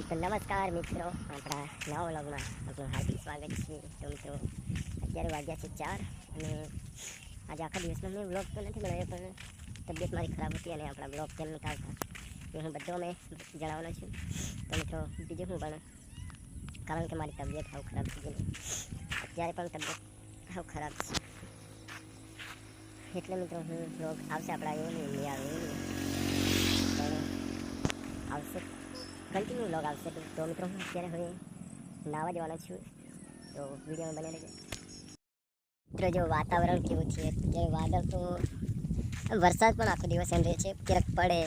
तो नमस्कार मित्रों, अपना नवा व्लॉगમાં આપનું હાર્દિક સ્વાગત છે। તો મિત્રો અત્યારે વાગ્યા છે 4 અને આજે આખા દિવસનો મેં વ્લોગ તો નથી બનાવ્યો, પણ તબિયત મારી ખરાબ હતી અને આપણા બ્લોગ કેમ નીકળતા એ હું બધો મેં જણાવવાનો છું। તો મિત્રો બીજું હું પણ કારણ કે મારી તબિયત હાવ ખરાબ થઈ ગઈ, અત્યારે પણ તબિયત હાવ ખરાબ છે, એટલે મિત્રો હું વ્લોગ આવશે આપણા એવું નહીં આવે પણ આવશે, કન્ટિન્યુ વ્લોગ આવશે। તો મિત્રો હું અત્યારે હવે નાવા જવાનો છું, તો વિડીયોમાં બને રહેજો। મિત્રો જો વાતાવરણ કેવું છે અત્યારે, વાદળ તો વરસાદ પણ આખો દિવસ એમ રહે છે, ક્યારેક પડે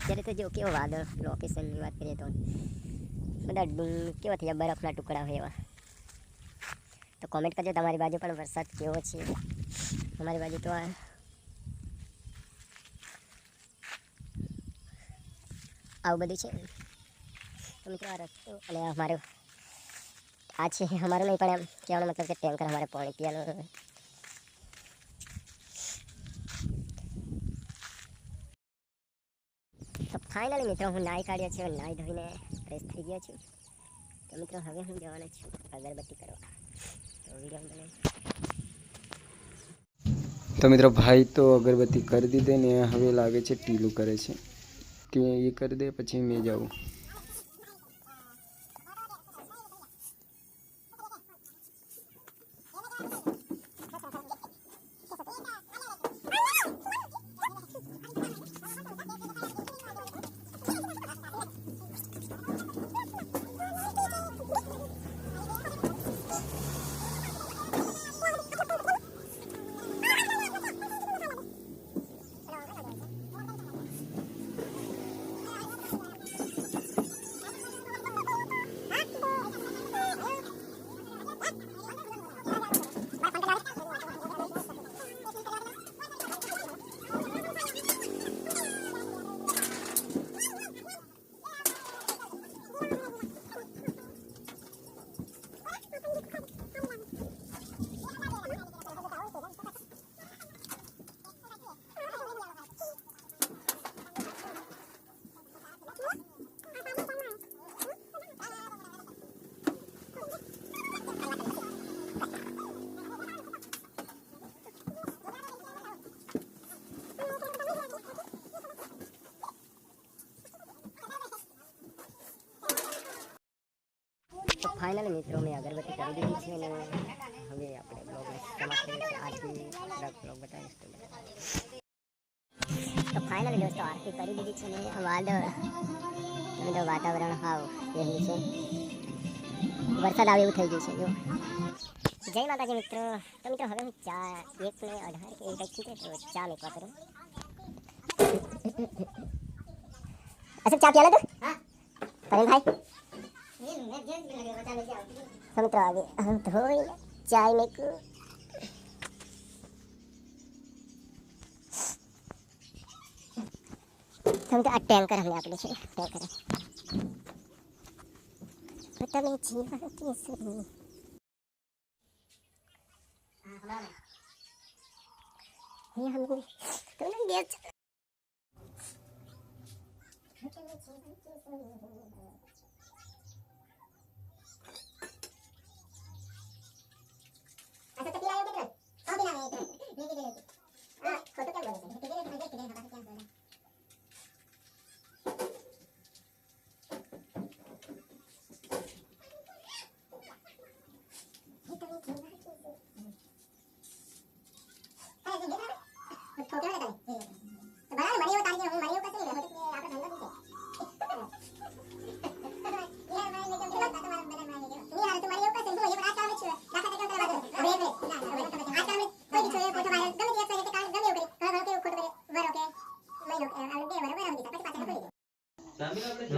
ત્યારે તો જો કેવો વાદળ, લોકેશનની વાત કરીએ તો બધા કેવા થયા બરફના ટુકડા હોય એવા। તો કોમેન્ટ કરજો તમારી બાજુ પણ વરસાદ કેવો છે। અમારી બાજુ તો આવું બધું છે। તો મિત્રો આ રસ્તો અને અમારો આ છે અમારો નહીં, પણ એમ કહેવાનો મતલબ કે ટેન્કર અમારે પાણી પીવાનું। તો ફાઇનલી મિત્રો હું નાહી કાઢ્યો છે, નાહી ધોઈને ફ્રેશ થઈ ગયો છું। તો મિત્રો હવે હું જવાનો છું અગરબત્તી કરવા, તો વિડીયો બને। तो मेरा भाई तो अगरबत्ती कर दी दे ने हवे लागे छे टीलू करे छे कि ये कर दे पछी मैं जाऊँ। તો ફાઇનલી મિત્રો મેં અગરબત્તી કરી દીધી છે અને હવે આપણે બ્લોગને સમાપ્ત કરીએ છીએ। આરતી બ્લોગ બતાવીશ તો ફાઇનલી દોસ્તો આરતી કરી દીધી છે ને વાદળ તો વાતાવરણ હાવ રહેલું છે, વરસાદ આવે એવું થઈ ગયું છે। જો જય માતાજી મિત્રો। તો મિત્રો હવે હું 1:18 કે એ કંઈક છે, તો ચા મેકવા કરું। અસલ ચા પીવાના તો હા કરેલ ભાઈ મિત્રો आगे हम धोई चाय में को हम तो टैंकर हमने आपने से टैंकर पता नहीं जीवा कैसे ये हम तो नहीं गया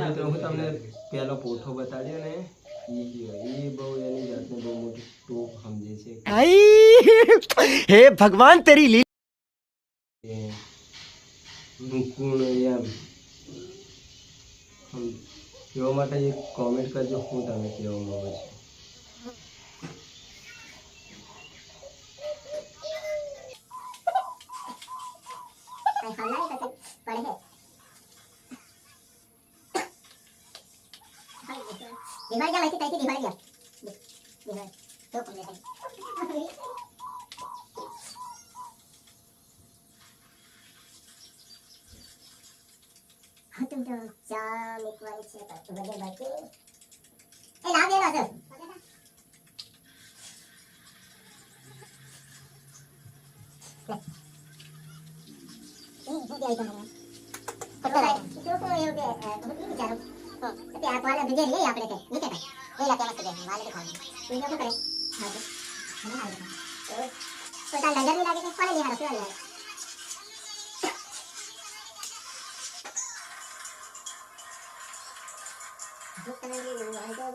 મિત્રો હું તમને પહેલો પોઠો બતાડ્યો ને એ બહુ એની જાતને બહુ મોટી ટોપ સમજે છે। हे भगवान तेरी लीला નુકુણ એમ કહેવા માટે એક કોમેન્ટ કરજો હું તમે કહેવા માંગો છો। पढ़े દિવાળી ક્યાં લખી તઈથી દિવાળી દિવાળી તો કોણ દેખાય હા તું તો ચા મેકવાની છે તો વજન બાકી એ લાવ દેલો છે હું દે આઈ તો તો એવું કે હું વિચારું હા તે આ પાલે બીજે લઈ આપણે કે નીકળે એ લાગે મસ્ત દે વાલે તો ખાલી તું શું કરે હા મને હાલ તો તાર નજર ની લાગે કે પાલે ની હાલ તો યાર જો તને લઈ આવી તો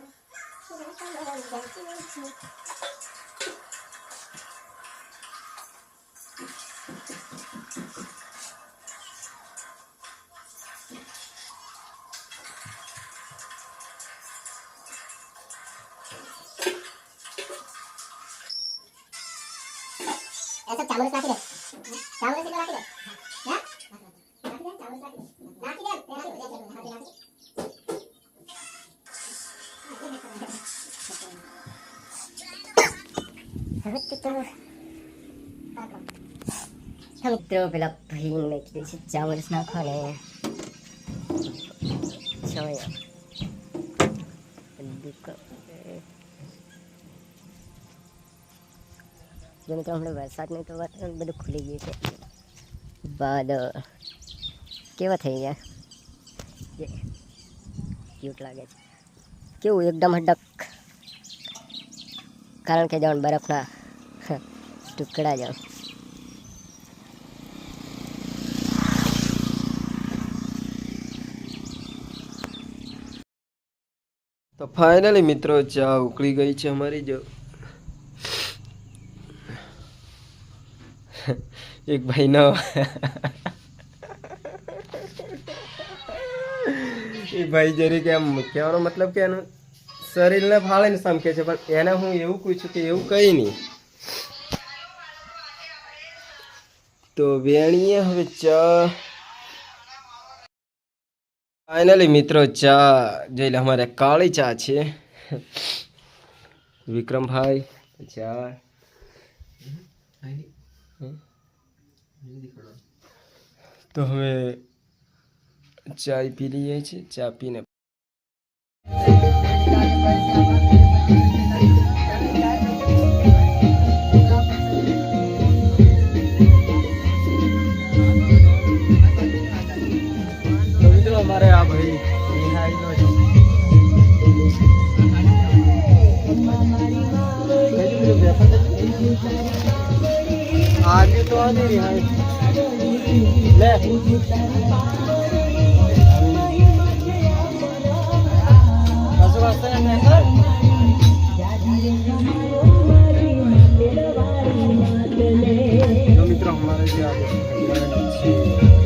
ऐसा चावल काट दे चावल से काट दे हां काट दे चावल काट दे हम तो પેલા ભાઈ ને કે છે ચાવલ નાખો ને સોયા જો મિત્રો હમણાં વરસાદનું તો વાતાવરણ બધું ખુલી ગયું છે બાદ કેવા થઈ ગયા જે ક્યુટ લાગે છે કેવું એકદમ હડક કારણ કે જાણ બરફના ટુકડા જાણ તો ફાઇનલી મિત્રો ચા ઉકળી ગઈ છે અમારી જો એક ભાઈનો એ ભાઈ જરીક એમ કહેવાનો મતલબ કે એનું શરીરને ફાળે ને સમકે છે પણ એને હું એવું પૂછું કે એવું કંઈ નહીં તો વેણીએ હવે ચા ફાઇનલી મિત્રો ચા જોઈ લે અમારે કાળી ચા છે વિક્રમભાઈ ચા તો હવે ચાય પી લઈએ છીએ ચા પીને તો મિત્રો અમારે આ ભાઈ નિહાળીનો છે आगे तो आने रही है ले बस वास्ते में कर जो मित्र हमारे से आगे